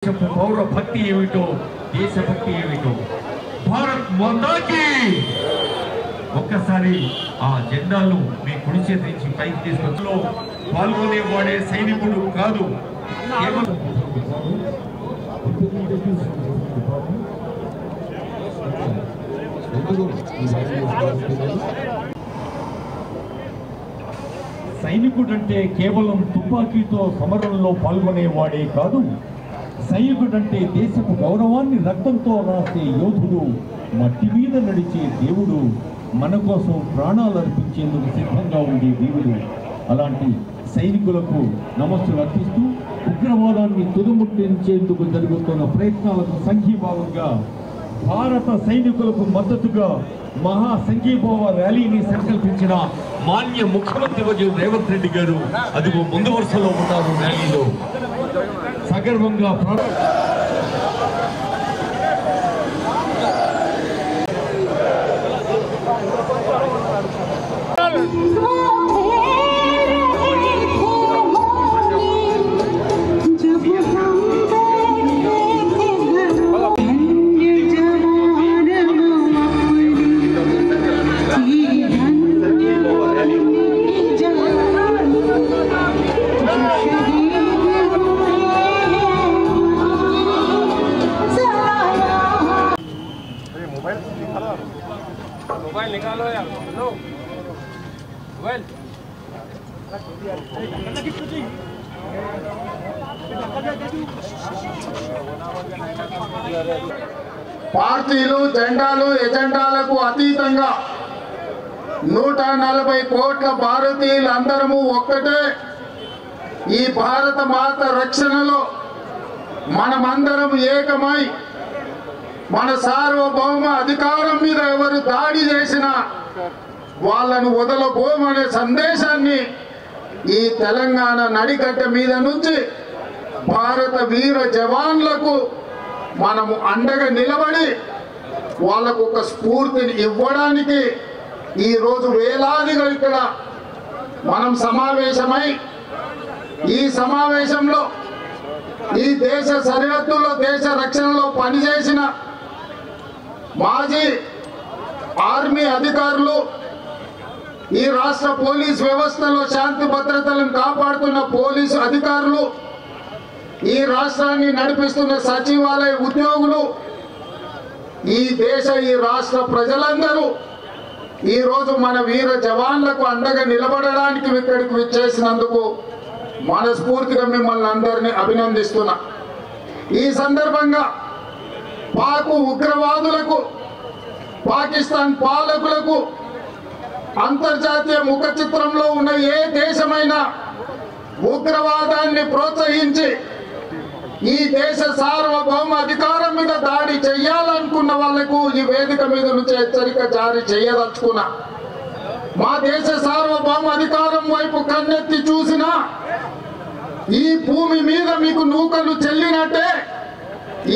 పౌర భక్తి ఏమిటో దేశభక్తి ఏమిటో భారత్ మాతాకి ఒక్కసారి ఆ జెండాను మీ కుడి చేతి నుంచి పైకి తీసుకొచ్చులో పాల్గొనేవాడే సైనికుడు కాదు కేవలం సైనికుడంటే కేవలం తుపాకీతో సమరంలో పాల్గొనేవాడే కాదు, సైనికుడంటే దేశపు గౌరవాన్ని రక్తంతో రాసే యోధుడు, మట్టి మీద నడిచే దేవుడు, మన కోసం ప్రాణాలు అర్పించేందుకు సిద్ధంగా ఉండే దేవుడు. అలాంటి సైనికులకు నమస్సులు అర్పిస్తూ ఉగ్రవాదాన్ని తుదముట్టించేందుకు జరుగుతున్న ప్రయత్నాలకు సంఘీభావంగా భారత సైనికులకు మద్దతుగా మహా సంఘీభావ ర్యాలీని సంకల్పించిన మాన్య ముఖ్యమంత్రి వర్యులు రేవంత్ రెడ్డి గారు అదిగో ముందు వరుసలో ఉన్నారు. ర్యాలీలో సగర్వంగా मोबाइल निकालो यार, लो मोबाइल పార్టీలు జెండాలు ఎజెండాలకు అతీతంగా 140 కోట్ల భారతీయులందరము ఒక్కటే. ఈ భారత మాత రక్షణలో మనమందరం ఏకమై మన సార్వభౌమ అధికారం మీద ఎవరు దాడి చేసినా వాళ్ళను వదలబోమనే సందేశాన్ని ఈ తెలంగాణ నడిగడ్డ మీద నుంచి భారత వీర జవాన్లకు మనము అండగా నిలబడి వాళ్ళకు ఒక స్ఫూర్తిని ఇవ్వడానికి ఈరోజు వేలాదిగా ఇక్కడ మనం సమావేశమై ఈ సమావేశంలో ఈ దేశ సరిహద్దుల్లో దేశ రక్షణలో పనిచేసిన మాజీ ఆర్మీ అధికారులు, ఈ రాష్ట్ర పోలీస్ వ్యవస్థలో శాంతి భద్రతలను కాపాడుతున్న పోలీసు అధికారులు, ఈ రాష్ట్రాన్ని నడిపిస్తున్న సచివాలయ ఉద్యోగులు, ఈ రాష్ట్ర ప్రజలందరూ ఈరోజు మన వీర జవాన్లకు అండగా నిలబడడానికి ఇక్కడికి విచ్చేసినందుకు మనస్ఫూర్తిగా మిమ్మల్ని అందరినీ అభినందిస్తున్నా. ఈ సందర్భంగా పాక్ ఉగ్రవాదులకు, పాకిస్తాన్ పాలకులకు అంతర్జాతీయ ముఖ చిత్రంలో ఉన్న ఏ దేశమైనా ఉగ్రవాదాన్ని ప్రోత్సహించి ఈ దేశ సార్వభౌమ అధికారం మీద దాడి చేయాలనుకున్న వాళ్లకు ఈ వేదిక మీద నుంచి హెచ్చరిక జారీ చేయదలుచుకున్నా. మా దేశ సార్వభౌమ అధికారం వైపు కన్నెత్తి చూసినా ఈ భూమి మీద మీకు నూకలు చెల్లినట్టే,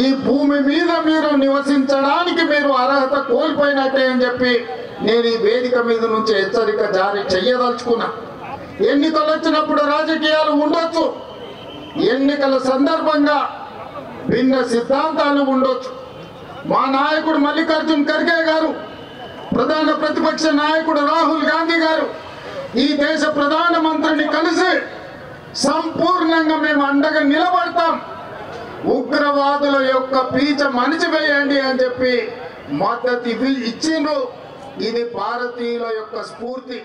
ఈ భూమి మీద మీరు నివసించడానికి మీరు అర్హత కోల్పోయినట్టే అని చెప్పి నేను ఈ వేదిక మీద నుంచి హెచ్చరిక జారీ చేయదలుచుకున్నా. ఎన్నికలు వచ్చినప్పుడు రాజకీయాలు ఉండొచ్చు, ఎన్నికల సందర్భంగా భిన్న సిద్ధాంతాలు ఉండొచ్చు. మా నాయకుడు మల్లికార్జున్ ఖర్గే గారు, ప్రధాన ప్రతిపక్ష నాయకుడు రాహుల్ గాంధీ గారు ఈ దేశ ప్రధానమంత్రిని కలిసి సంపూర్ణంగా మేము అండగా నిలబడతాం, ఉగ్రవాదుల యొక్క పీచ మణిచివేయండి అని చెప్పి మద్దతు ఇచ్చిండ్రు. ఇది భారతీయుల యొక్క స్ఫూర్తి.